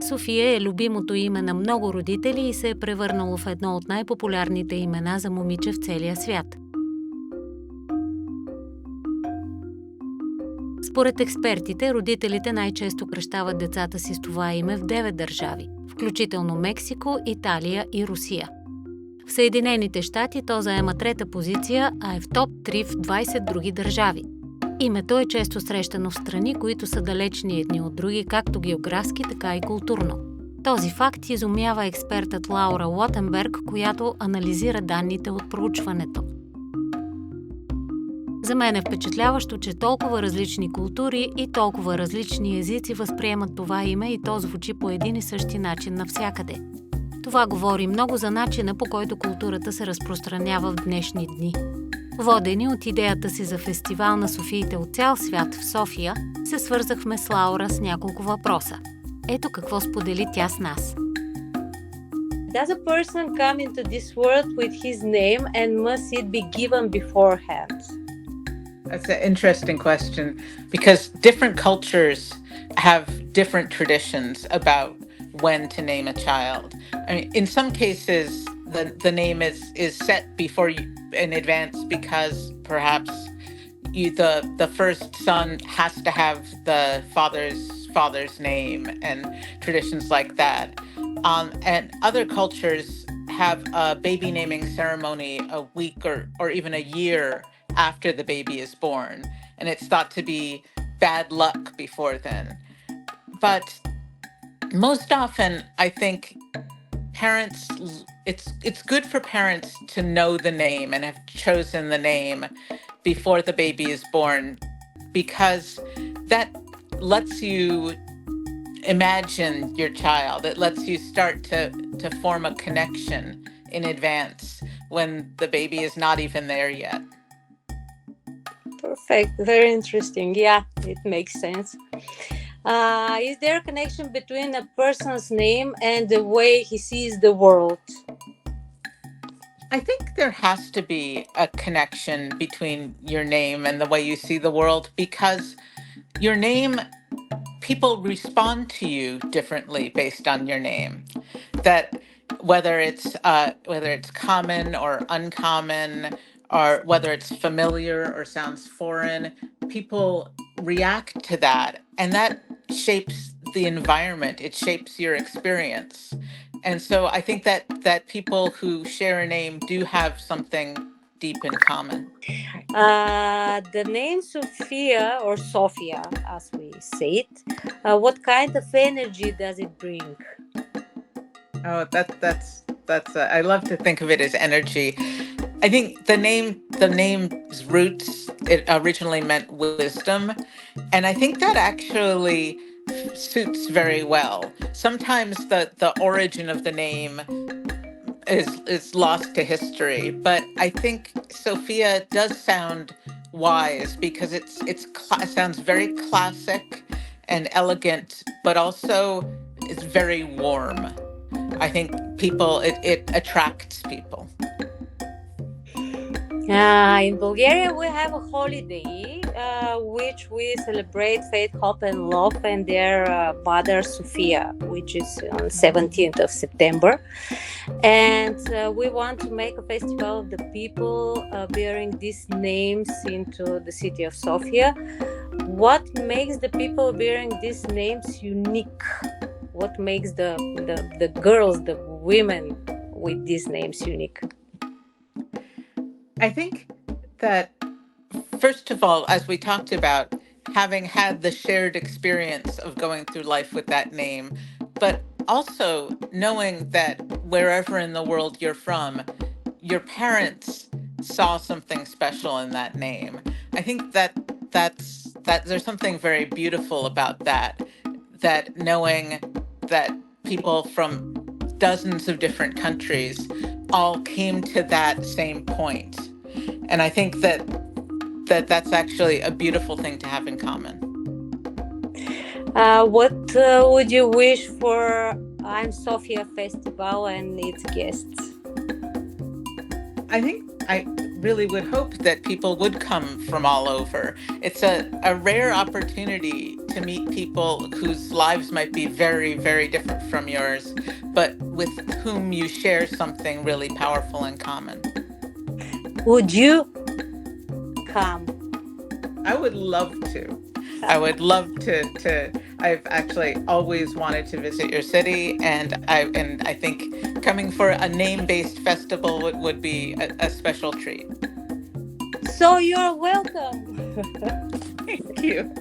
София е любимото име на много родители и се е превърнало в едно от най-популярните имена за момиче в целия свят. Според експертите, родителите най-често кръщават децата си с това име в 9 държави, включително Мексико, Италия и Русия. В Съединените щати то заема 3-та позиция, а е в топ 3 в 20 други държави. Името е често срещано в страни, които са далечни едни от други, както географски, така и културно. Този факт изумява експертът Лаура Wattenberg, която анализира данните от проучването. За мен е впечатляващо, че толкова различни култури и толкова различни езици възприемат това име и то звучи по един и същи начин навсякъде. Това говори много за начина, по който културата се разпространява в днешни дни. Водени от идеята си за фестивал на Софиите от цял свят в София, се свързахме с Лаура с няколко въпроса. Ето какво сподели тя с нас. Does a person come into this world with his name and must it be given beforehand? That's an interesting question because different cultures have different traditions about when to name a child. I mean, in some cases, the name is set before you in advance because perhaps the first son has to have the father's name and traditions like that. And other cultures have a baby naming ceremony a week or even a year after the baby is born, and it's thought to be bad luck before then. But most often, I think parents, it's good for parents to know the name and have chosen the name before the baby is born, because that lets you imagine your child. It lets you start to form a connection in advance when the baby is not even there yet. Perfect. Very interesting. Yeah, it makes sense. Is there a connection between a person's name and the way he sees the world? I think there has to be a connection between your name and the way you see the world, because your name, people respond to you differently based on your name. That whether it's common or uncommon, or whether it's familiar or sounds foreign, people react to that, and that shapes the environment. It shapes your experience. And so I think that people who share a name do have something deep in common. The name Sofia, or Sofia as we say it, what kind of energy does it bring? Oh, that's I love to think of it as energy. I think the name's roots, it originally meant wisdom, and I think that actually suits very well. Sometimes the origin of the name is lost to history, but I think Sofia does sound wise because it sounds very classic and elegant, but also it's very warm. I think it attracts people. In Bulgaria, we have a holiday which we celebrate faith, hope, and love, and their mother Sofia, which is on 17th of September. And we want to make a festival of the people bearing these names into the city of Sofia. What makes the people bearing these names unique? What makes the girls, the women with these names unique? I think that, first of all, as we talked about, having had the shared experience of going through life with that name, but also knowing that wherever in the world you're from, your parents saw something special in that name. I think that there's something very beautiful about that knowing that people from dozens of different countries all came to that same point. And I think that's actually a beautiful thing to have in common. What would you wish for I'm Sofia Festival and its guests? I think really would hope that people would come from all over. It's a rare opportunity to meet people whose lives might be very, very different from yours, but with whom you share something really powerful in common. Would you come? I would love to. I would love to I've actually always wanted to visit your city, and I think coming for a name-based festival would be a special treat. So you're welcome. Thank you.